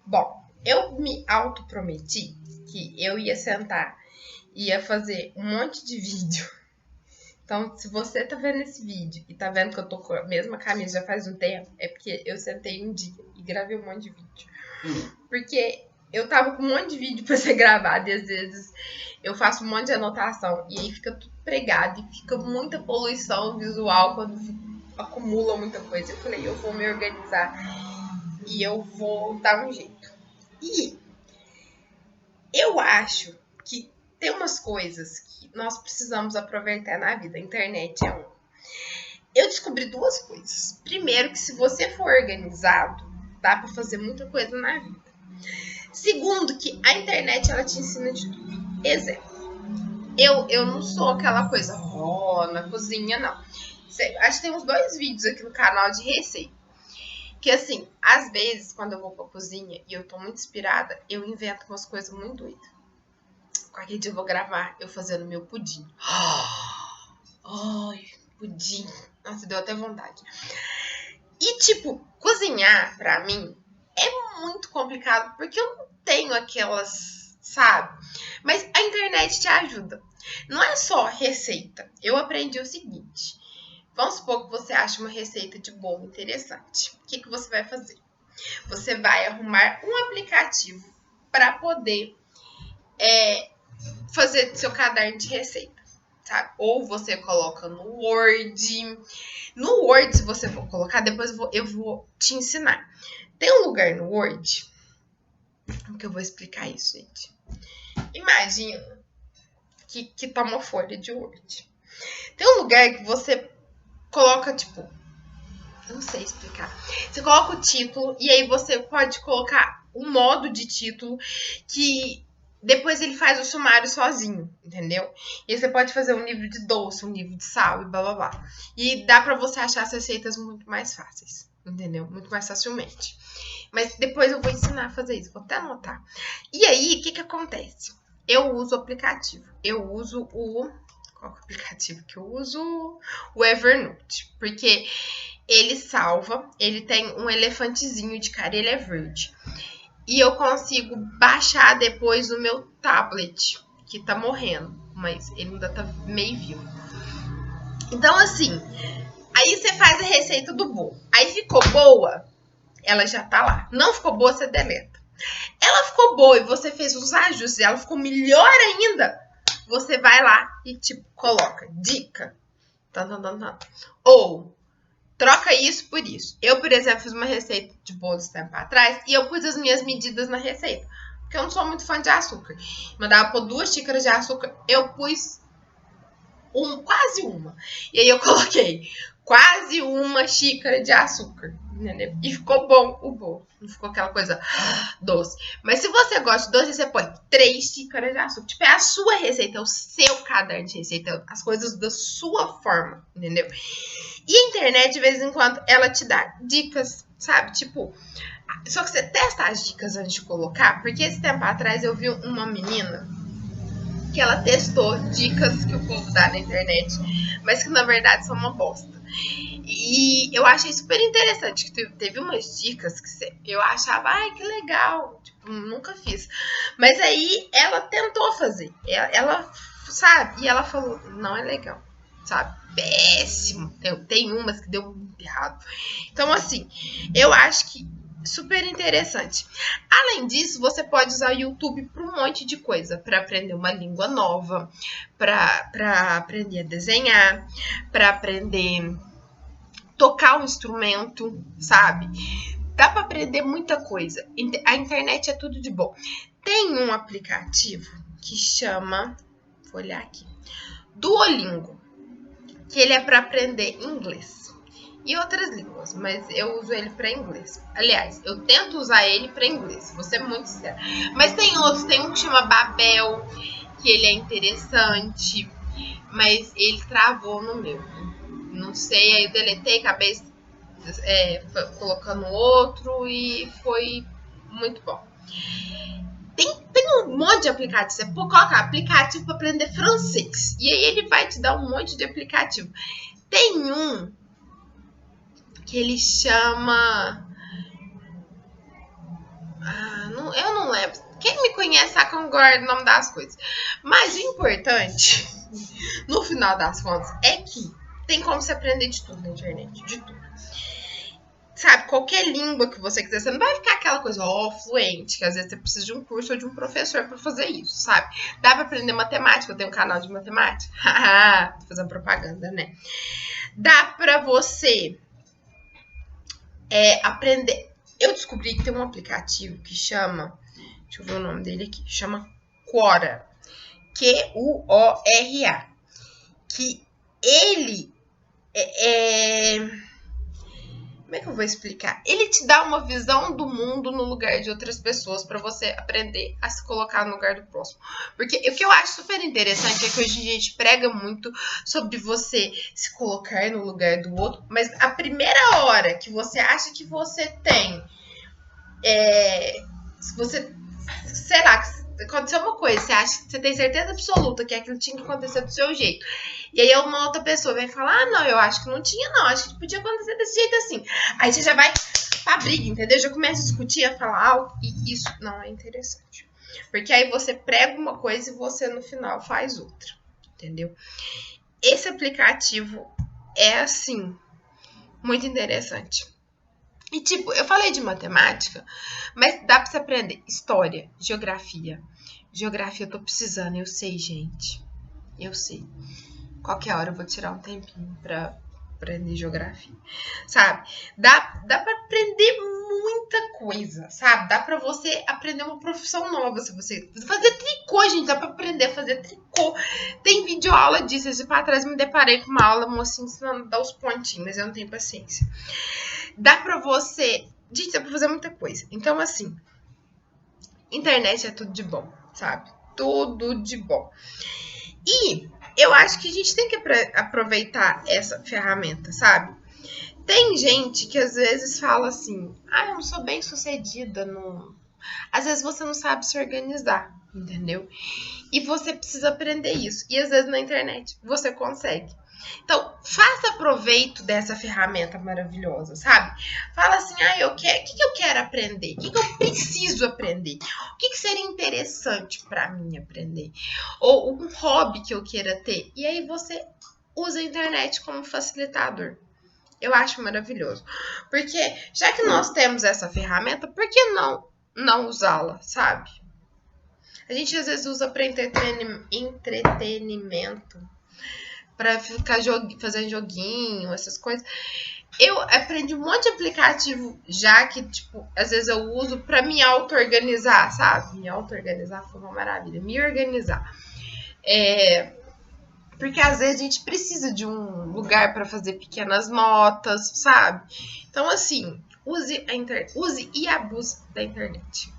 Bom, eu me autoprometi que eu ia sentar, ia fazer um monte de vídeo. Então, se você tá vendo esse vídeo e tá vendo que eu tô com a mesma camisa já faz um tempo, é porque eu sentei um dia e gravei um monte de vídeo. Porque eu tava com um monte de vídeo pra ser gravado e às vezes eu faço um monte de anotação e aí fica tudo pregado e fica muita poluição visual quando acumula muita coisa. Eu falei, eu vou me organizar e eu vou dar um jeito. E eu acho que tem umas coisas que nós precisamos aproveitar na vida. A internet é uma. Eu descobri duas coisas. Primeiro, que se você for organizado, dá pra fazer muita coisa na vida. Segundo, que a internet, ela te ensina de tudo. Exemplo, eu não sou aquela coisa, na cozinha, não. Acho que tem uns 2 vídeos aqui no canal de receita. Que assim, às vezes, quando eu vou pra cozinha e eu tô muito inspirada, eu invento umas coisas muito doidas. Qualquer dia eu vou gravar eu fazendo meu pudim. Ai, pudim. Nossa, deu até vontade. E, tipo, cozinhar, pra mim, é muito complicado, porque eu não tenho aquelas, sabe? Mas a internet te ajuda. Não é só receita. Eu aprendi o seguinte. Vamos supor que você acha uma receita de bolo interessante. O que você vai fazer? Você vai arrumar um aplicativo para poder fazer seu caderno de receita, sabe? Ou você coloca no Word. No Word, se você for colocar, depois eu vou te ensinar. Tem um lugar no Word, como que eu vou explicar isso, gente? Imagina que tá uma folha de Word. Tem um lugar que você coloca, tipo, eu não sei explicar. Você coloca o título e aí você pode colocar um modo de título que depois ele faz o sumário sozinho, entendeu? E aí você pode fazer um livro de doce, um livro de sal e blá blá blá. E dá pra você achar as receitas muito mais fáceis, entendeu? Muito mais facilmente. Mas depois eu vou ensinar a fazer isso, vou até anotar. E aí, o que acontece? Eu uso o aplicativo. Eu uso o... Qual é o aplicativo que eu uso? O Evernote. Porque ele salva, ele tem um elefantezinho de cara, ele é verde. E eu consigo baixar depois no meu tablet, que tá morrendo, mas ele ainda tá meio vivo. Então, assim, aí você faz a receita do bolo. Aí ficou boa, ela já tá lá. Não ficou boa, você deleta. Ela ficou boa e você fez os ajustes, ela ficou melhor ainda, você vai lá e, tipo, coloca dica. Ou troca isso por isso. Eu, por exemplo, fiz uma receita de bolo esse tempo atrás e eu pus as minhas medidas na receita. Porque eu não sou muito fã de açúcar. Mandava pôr 2 xícaras de açúcar, eu pus quase uma. E aí eu coloquei quase 1 xícara de açúcar. Entendeu? E ficou bom o bolo. Não ficou aquela coisa doce. Mas se você gosta de doce, você põe 3 xícaras de açúcar. Tipo, é a sua receita, é o seu caderno de receita, as coisas da sua forma, entendeu? E a internet, de vez em quando, ela te dá dicas, sabe? Tipo, só que você testa as dicas antes de colocar, porque esse tempo atrás eu vi uma menina que ela testou dicas que o povo dá na internet, mas que na verdade são uma bosta. E eu achei super interessante que teve umas dicas que eu achava, ai, que legal, tipo, nunca fiz. Mas aí ela tentou fazer, ela sabe, e ela falou, não é legal, sabe? Péssimo. Tem umas que deu muito errado. Então, assim, eu acho que super interessante. Além disso, você pode usar o YouTube para um monte de coisa, para aprender uma língua nova, para aprender a desenhar, para aprender tocar um instrumento, sabe? Dá para aprender muita coisa. A internet é tudo de bom. Tem um aplicativo que chama, vou olhar aqui, Duolingo, que ele é para aprender inglês e outras línguas, mas eu uso ele para inglês. Aliás, eu tento usar ele para inglês, vou ser muito sincera. Mas tem outros, tem um que chama Babel, que ele é interessante, mas ele travou no meu. Não sei, aí eu deletei, acabei colocando outro e foi muito bom. Tem um monte de aplicativo. Você coloca aplicativo para aprender francês. E aí ele vai te dar um monte de aplicativo. Tem um que ele chama... eu não lembro. Quem me conhece sabe que eu não guardo o nome das coisas. Mas o importante, no final das contas, é que tem como você aprender de tudo na internet. De tudo. Sabe, qualquer língua que você quiser, você não vai ficar aquela coisa, fluente, que às vezes você precisa de um curso ou de um professor pra fazer isso, sabe? Dá pra aprender matemática, eu tenho um canal de matemática. Tô fazendo propaganda, né? Dá pra você aprender. Eu descobri que tem um aplicativo que chama, deixa eu ver o nome dele aqui, chama Quora. Quora. Que ele como é que eu vou explicar? Ele te dá uma visão do mundo no lugar de outras pessoas para você aprender a se colocar no lugar do próximo. Porque o que eu acho super interessante é que hoje a gente prega muito sobre você se colocar no lugar do outro, mas a primeira hora que você acha que você tem, se você, sei lá, aconteceu uma coisa, você acha que você tem certeza absoluta que aquilo tinha que acontecer do seu jeito. E aí uma outra pessoa vai falar, não, eu acho que não tinha, não, acho que podia acontecer desse jeito assim. Aí você já vai pra briga, entendeu? Já começa a discutir, a falar algo, e isso não é interessante. Porque aí você prega uma coisa e você no final faz outra, entendeu? Esse aplicativo é assim, muito interessante. E tipo, eu falei de matemática, mas dá pra você aprender história, geografia. Geografia eu tô precisando, eu sei, gente. Eu sei. Qualquer hora eu vou tirar um tempinho pra aprender geografia, sabe? Dá pra aprender muita coisa, sabe? Dá pra você aprender uma profissão nova, se você fazer tricô, gente, dá pra aprender a fazer tricô. Tem vídeo aula disso, esse pra trás me deparei com uma aula, moça, ensinando a dar os pontinhos, mas eu não tenho paciência. Dá pra você, gente, dá pra fazer muita coisa. Então, assim, internet é tudo de bom, sabe? Tudo de bom. E eu acho que a gente tem que aproveitar essa ferramenta, sabe? Tem gente que às vezes fala assim, eu não sou bem sucedida no... Às vezes você não sabe se organizar, entendeu? E você precisa aprender isso. E às vezes na internet você consegue. Então, faça proveito dessa ferramenta maravilhosa, sabe? Fala assim, o que eu quero aprender? O que eu preciso aprender? O que seria interessante para mim aprender? Ou um hobby que eu queira ter. E aí você usa a internet como facilitador. Eu acho maravilhoso. Porque, já que nós temos essa ferramenta, por que não usá-la, sabe? A gente às vezes usa para entretenimento. Pra ficar fazendo joguinho, essas coisas. Eu aprendi um monte de aplicativo já que, tipo, às vezes eu uso pra me auto-organizar, sabe? Me auto-organizar foi uma maravilha. Me organizar. Porque às vezes a gente precisa de um lugar pra fazer pequenas notas, sabe? Então, assim, use e abuse da internet.